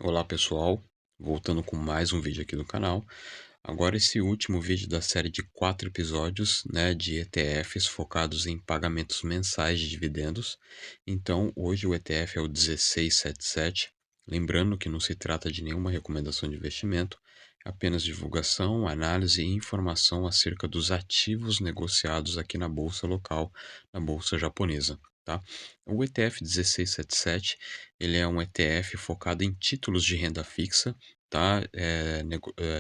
Olá pessoal, voltando com mais um vídeo aqui no canal. Agora esse último vídeo da série de 4 episódios, né, de ETFs focados em pagamentos mensais de dividendos. Então hoje o ETF é o 1677. Lembrando que não se trata de nenhuma recomendação de investimento, é apenas divulgação, análise e informação acerca dos ativos negociados aqui na bolsa local, na bolsa japonesa. Tá? O ETF 1677 ele é um ETF focado em títulos de renda fixa, tá?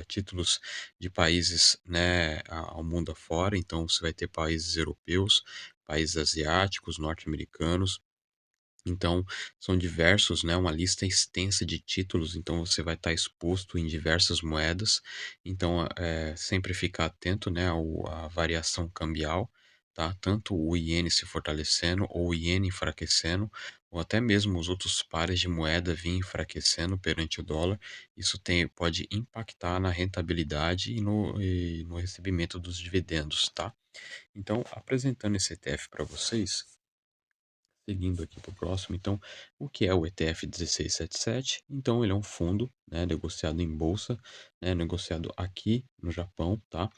Títulos de países, né, ao mundo afora. Então, você vai ter países europeus, países asiáticos, norte-americanos. Então, são diversos, né, uma lista extensa de títulos, então você vai estar exposto em diversas moedas. Então, sempre ficar atento, né, à variação cambial, tá? Tanto o iene se fortalecendo ou o iene enfraquecendo, ou até mesmo os outros pares de moeda vir enfraquecendo perante o dólar. Isso pode impactar na rentabilidade e no recebimento dos dividendos, tá? Então, apresentando esse ETF para vocês, seguindo aqui para o próximo, então, o que é o ETF 1677? Então, ele é um fundo, né, negociado em bolsa, né, negociado aqui no Japão, tá?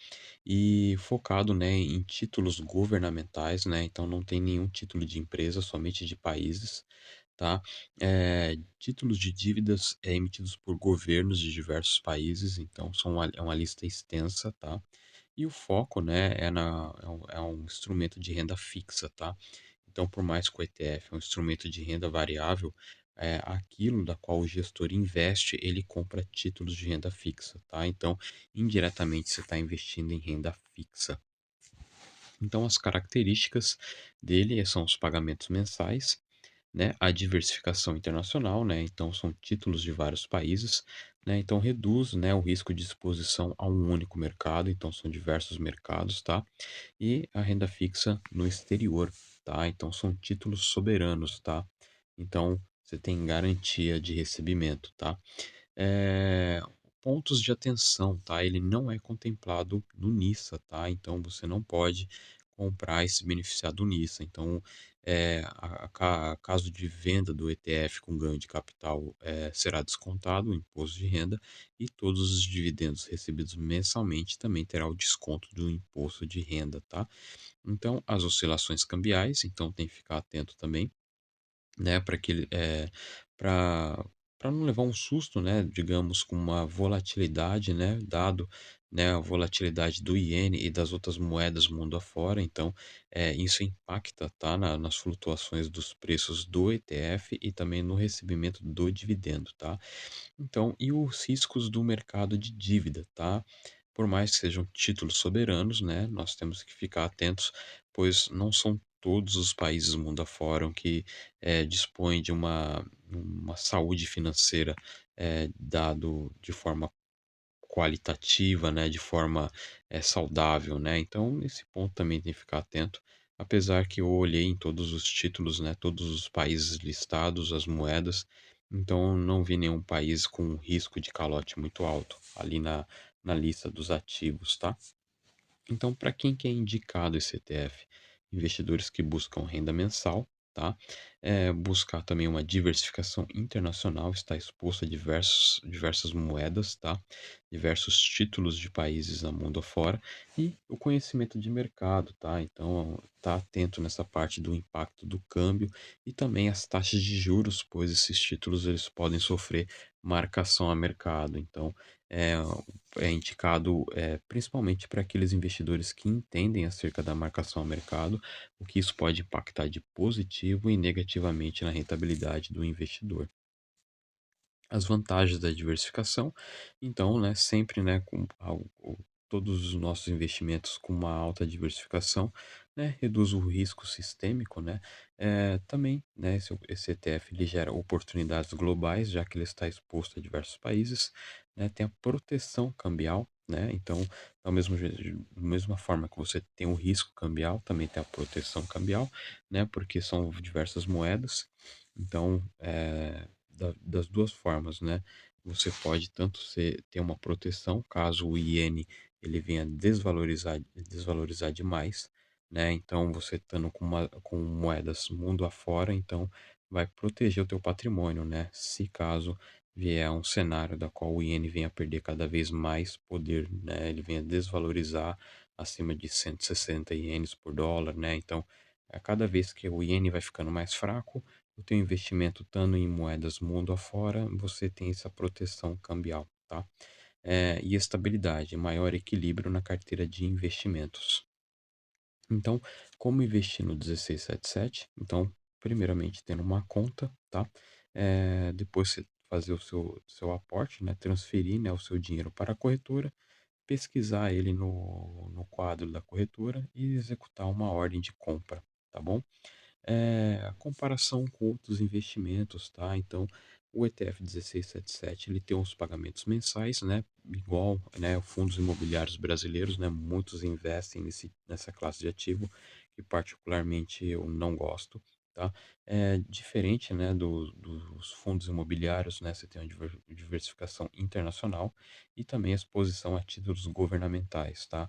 E focado, né, em títulos governamentais, né? Então, não tem nenhum título de empresa, somente de países, tá? Títulos de dívidas emitidos por governos de diversos países, então, é uma lista extensa, tá? E o foco, né, é um instrumento de renda fixa, tá? Então, por mais que o ETF é um instrumento de renda variável, aquilo da qual o gestor investe, ele compra títulos de renda fixa, tá? Então, indiretamente, você está investindo em renda fixa. Então, as características dele são os pagamentos mensais, né? A diversificação internacional, né? Então, são títulos de vários países, né? Então, reduz, né, o risco de exposição a um único mercado. Então, são diversos mercados, tá? E a renda fixa no exterior, tá? Então são títulos soberanos, tá? Então você tem garantia de recebimento, tá? É, Pontos de atenção, tá? Ele não é contemplado no NISA, tá? Então você não pode comprar e se beneficiar do NISA. Então, caso de venda do ETF com ganho de capital, será descontado o imposto de renda e todos os dividendos recebidos mensalmente também terá o desconto do imposto de renda, tá? Então, as oscilações cambiais, então tem que ficar atento também, né, para não levar um susto, né, digamos, com uma volatilidade, né, dado, né, a volatilidade do iene e das outras moedas mundo afora. Então, isso impacta, tá, nas flutuações dos preços do ETF e também no recebimento do dividendo, tá? Então, e os riscos do mercado de dívida, tá? Por mais que sejam títulos soberanos, né, nós temos que ficar atentos, pois não são todos os países mundo afora que dispõem de uma saúde financeira dado de forma qualitativa, né, de forma saudável, né? Então, nesse ponto também tem que ficar atento. Apesar que eu olhei em todos os títulos, né, todos os países listados, as moedas, então não vi nenhum país com um risco de calote muito alto ali na lista dos ativos, tá? Então, para quem que é indicado esse ETF? Investidores que buscam renda mensal, tá? Buscar também uma diversificação internacional, está exposto a diversas moedas, tá? Diversos títulos de países no mundo afora e o conhecimento de mercado, tá? Então, tá atento nessa parte do impacto do câmbio e também as taxas de juros, pois esses títulos eles podem sofrer marcação a mercado. Então, é, é indicado principalmente para aqueles investidores que entendem acerca da marcação ao mercado, o que isso pode impactar de positivo e negativamente na rentabilidade do investidor. As vantagens da diversificação, então, né, sempre, né, todos os nossos investimentos com uma alta diversificação, né, reduz o risco sistêmico, né, também, né, esse ETF ele gera oportunidades globais, já que ele está exposto a diversos países, né, tem a proteção cambial, né, então, da mesma forma que você tem o risco cambial, também tem a proteção cambial, né, porque são diversas moedas, então, das duas formas, né? Você pode tanto ter uma proteção caso o iene ele venha desvalorizar demais, né? Então você estando com moedas mundo afora, então vai proteger o teu patrimônio, né? Se caso vier um cenário da qual o iene venha a perder cada vez mais poder, né, ele venha desvalorizar acima de 160 ienes por dólar, né? Então, a cada vez que o iene vai ficando mais fraco, o teu investimento estando em moedas mundo afora, você tem essa proteção cambial, tá? E estabilidade, maior equilíbrio na carteira de investimentos. Então, como investir no 1677? Então, primeiramente, tendo uma conta, tá? Depois você fazer o seu aporte, né? Transferir, né, o seu dinheiro para a corretora, pesquisar ele no quadro da corretora e executar uma ordem de compra, tá bom? A comparação com outros investimentos, tá? Então, o ETF 1677 ele tem os pagamentos mensais, né? Igual, né, fundos imobiliários brasileiros, né? Muitos investem nessa classe de ativo, que particularmente eu não gosto, tá? É diferente, né, dos fundos imobiliários, né? Você tem uma diversificação internacional e também a exposição a títulos governamentais, tá?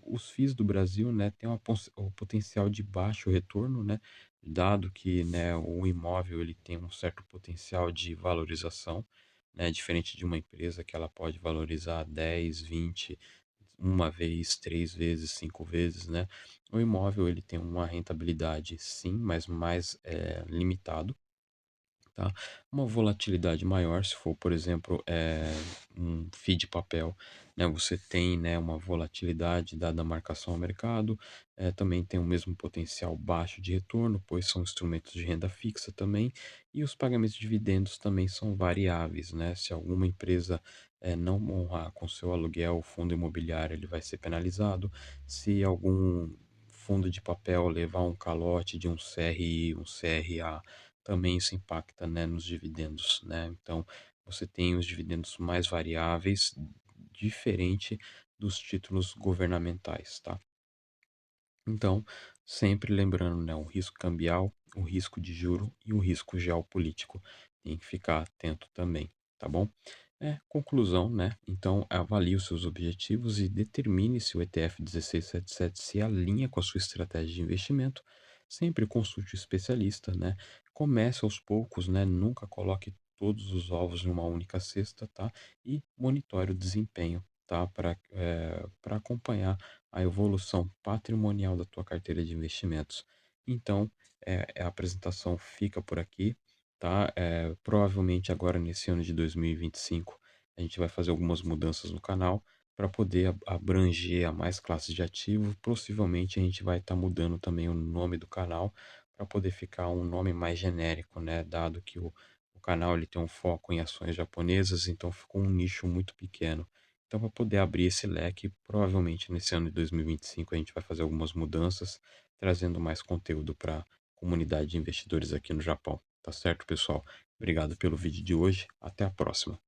Os FIIs do Brasil, né, têm o potencial de baixo retorno, né, dado que, né, o imóvel ele tem um certo potencial de valorização, né, diferente de uma empresa que ela pode valorizar 10, 20, uma vez, 3 vezes, 5 vezes, né? O imóvel ele tem uma rentabilidade sim, mas mais limitado, tá? Uma volatilidade maior, se for, por exemplo, um FII de papel, né? Você tem, né, uma volatilidade dada a marcação ao mercado, também tem o mesmo potencial baixo de retorno, pois são instrumentos de renda fixa também, e os pagamentos de dividendos também são variáveis, né? Se alguma empresa não honrar com seu aluguel, o fundo imobiliário ele vai ser penalizado. Se algum fundo de papel levar um calote de um CRI, um CRA, também isso impacta, né, nos dividendos, né? Então, você tem os dividendos mais variáveis, diferente dos títulos governamentais, tá? Então, sempre lembrando, né, o risco cambial, o risco de juro e o risco geopolítico. Tem que ficar atento também, tá bom? Conclusão, né? Então, avalie os seus objetivos e determine se o ETF 1677 se alinha com a sua estratégia de investimento. Sempre consulte o especialista, né? Comece aos poucos, né? Nunca coloque todos os ovos em uma única cesta, tá? E monitore o desempenho, tá? Para acompanhar a evolução patrimonial da tua carteira de investimentos. Então, a apresentação fica por aqui, tá? Provavelmente agora nesse ano de 2025 a gente vai fazer algumas mudanças no canal para poder abranger a mais classes de ativo. Possivelmente a gente vai estar mudando também o nome do canal para poder ficar um nome mais genérico, né? Dado que o canal ele tem um foco em ações japonesas, então ficou um nicho muito pequeno. Então, para poder abrir esse leque, provavelmente nesse ano de 2025 a gente vai fazer algumas mudanças, trazendo mais conteúdo para a comunidade de investidores aqui no Japão. Tá certo, pessoal? Obrigado pelo vídeo de hoje. Até a próxima.